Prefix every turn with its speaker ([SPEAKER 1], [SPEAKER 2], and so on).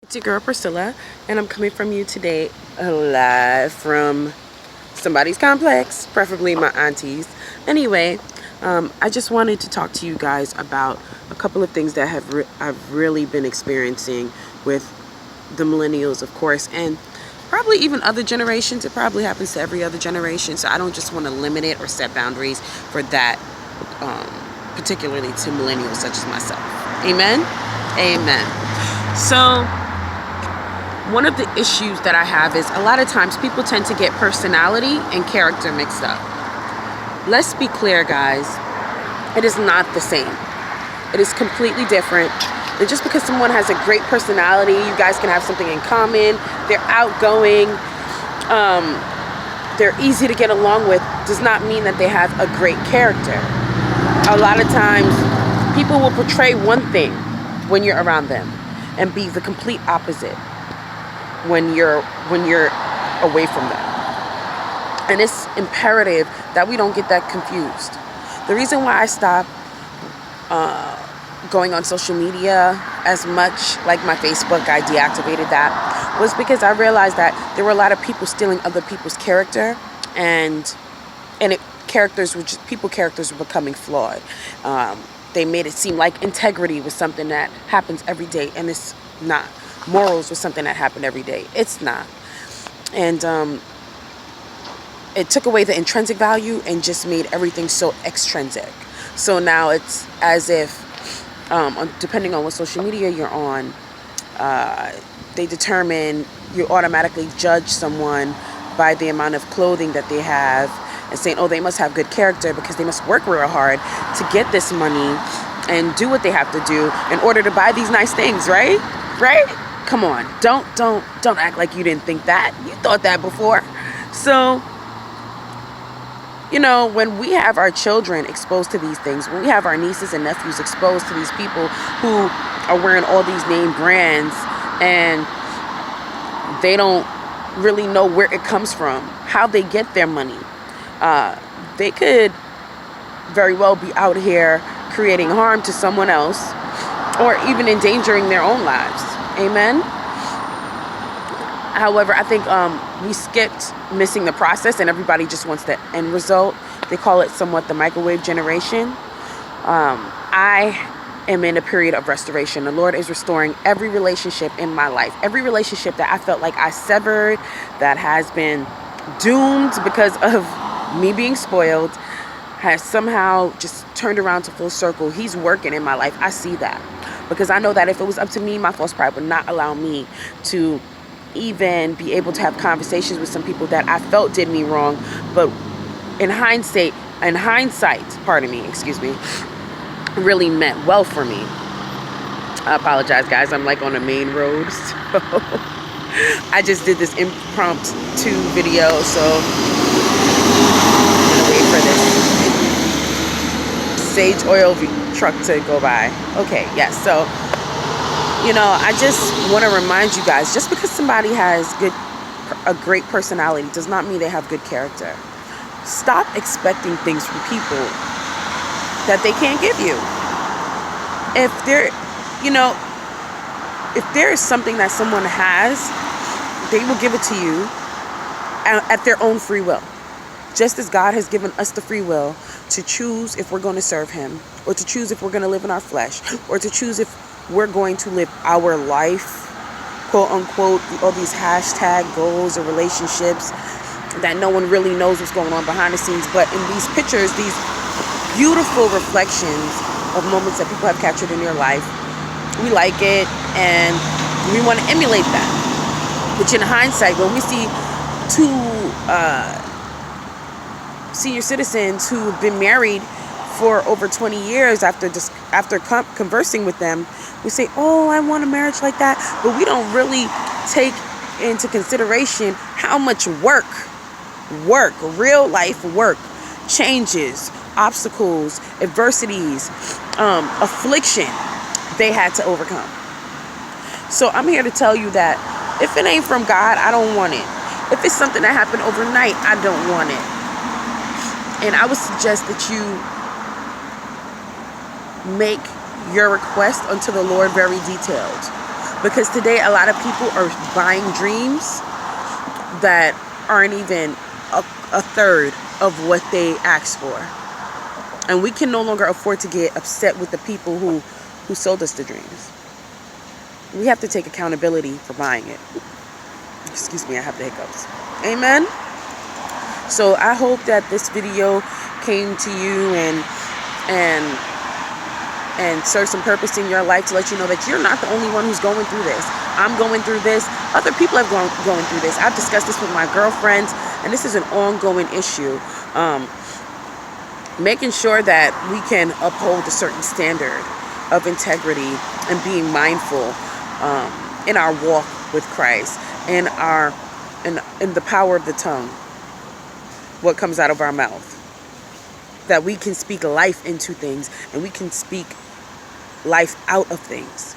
[SPEAKER 1] It's your girl Priscilla, and I'm coming from you today live from somebody's complex, preferably my auntie's. Anyway, I just wanted to talk to you guys about a couple of things that I've really been experiencing with the millennials, of course, and probably even other generations. It probably happens to every other generation, so I don't just want to limit it or set boundaries for that, particularly to millennials such as myself. Amen? Amen. So, one of the issues that I have is a lot of times people tend to get personality and character mixed up. Let's be clear, guys. It is not the same. It is completely different. And just because someone has a great personality, you guys can have something in common, they're outgoing, they're easy to get along with, does not mean that they have a great character. A lot of times, people will portray one thing when you're around them and be the complete opposite when you're away from them. And it's imperative that we don't get that confused. The reason why I stopped going on social media as much, like my Facebook, I deactivated that, was because I realized that there were a lot of people stealing other people's character, and characters were becoming flawed. They made it seem like integrity was something that happens every day, and it's not. Morals was something that happened every day. It's not. And it took away the intrinsic value and just made everything so extrinsic. So now it's as if, depending on what social media you're on, they determine, you automatically judge someone by the amount of clothing that they have and saying, oh, they must have good character because they must work real hard to get this money and do what they have to do in order to buy these nice things, right? Right? Come on, don't act like you didn't think that. You thought that before. So, when we have our children exposed to these things, when we have our nieces and nephews exposed to these people who are wearing all these name brands and they don't really know where it comes from, how they get their money, they could very well be out here creating harm to someone else or even endangering their own lives. Amen. However, I think we skipped missing the process, and everybody just wants the end result. They call it somewhat the microwave generation. I am in a period of restoration. The Lord is restoring every relationship in my life. Every relationship that I felt like I severed, that has been doomed because of me being spoiled, has somehow just turned around to full circle. He's working in my life. I see that. Because I know that if it was up to me, my false pride would not allow me to even be able to have conversations with some people that I felt did me wrong. But in hindsight, really meant well for me. I apologize, guys. I'm like on a main road. So I just did this impromptu video. So I'm going to wait for this sage oil truck to go by. Okay, yes. So, I just want to remind you guys, just because somebody has a great personality does not mean they have good character. Stop expecting things from people that they can't give you. If there is something that someone has, they will give it to you at their own free will. Just as God has given us the free will to choose if we're going to serve him, or to choose if we're going to live in our flesh, or to choose if we're going to live our life, quote unquote, all these hashtag goals or relationships that no one really knows what's going on behind the scenes. But in these pictures, these beautiful reflections of moments that people have captured in their life, we like it and we want to emulate that. Which in hindsight, when we see two senior citizens who have been married for over 20 years, after conversing with them, we say, oh, I want a marriage like that. But we don't really take into consideration how much work, real life work, changes, obstacles, adversities, affliction they had to overcome. So I'm here to tell you that if it ain't from God, I don't want it. If it's something that happened overnight, I don't want it. And I would suggest that you make your request unto the Lord very detailed. Because today a lot of people are buying dreams that aren't even a third of what they asked for. And we can no longer afford to get upset with the people who sold us the dreams. We have to take accountability for buying it. Excuse me, I have the hiccups. Amen. So I hope that this video came to you and serve some purpose in your life to let you know that you're not the only one who's going through this. I'm going through this. Other people have going through this. I've discussed this with my girlfriends, and this is an ongoing issue. Making sure that we can uphold a certain standard of integrity and being mindful in our walk with Christ, in the power of the tongue, what comes out of our mouth, that we can speak life into things and we can speak life out of things.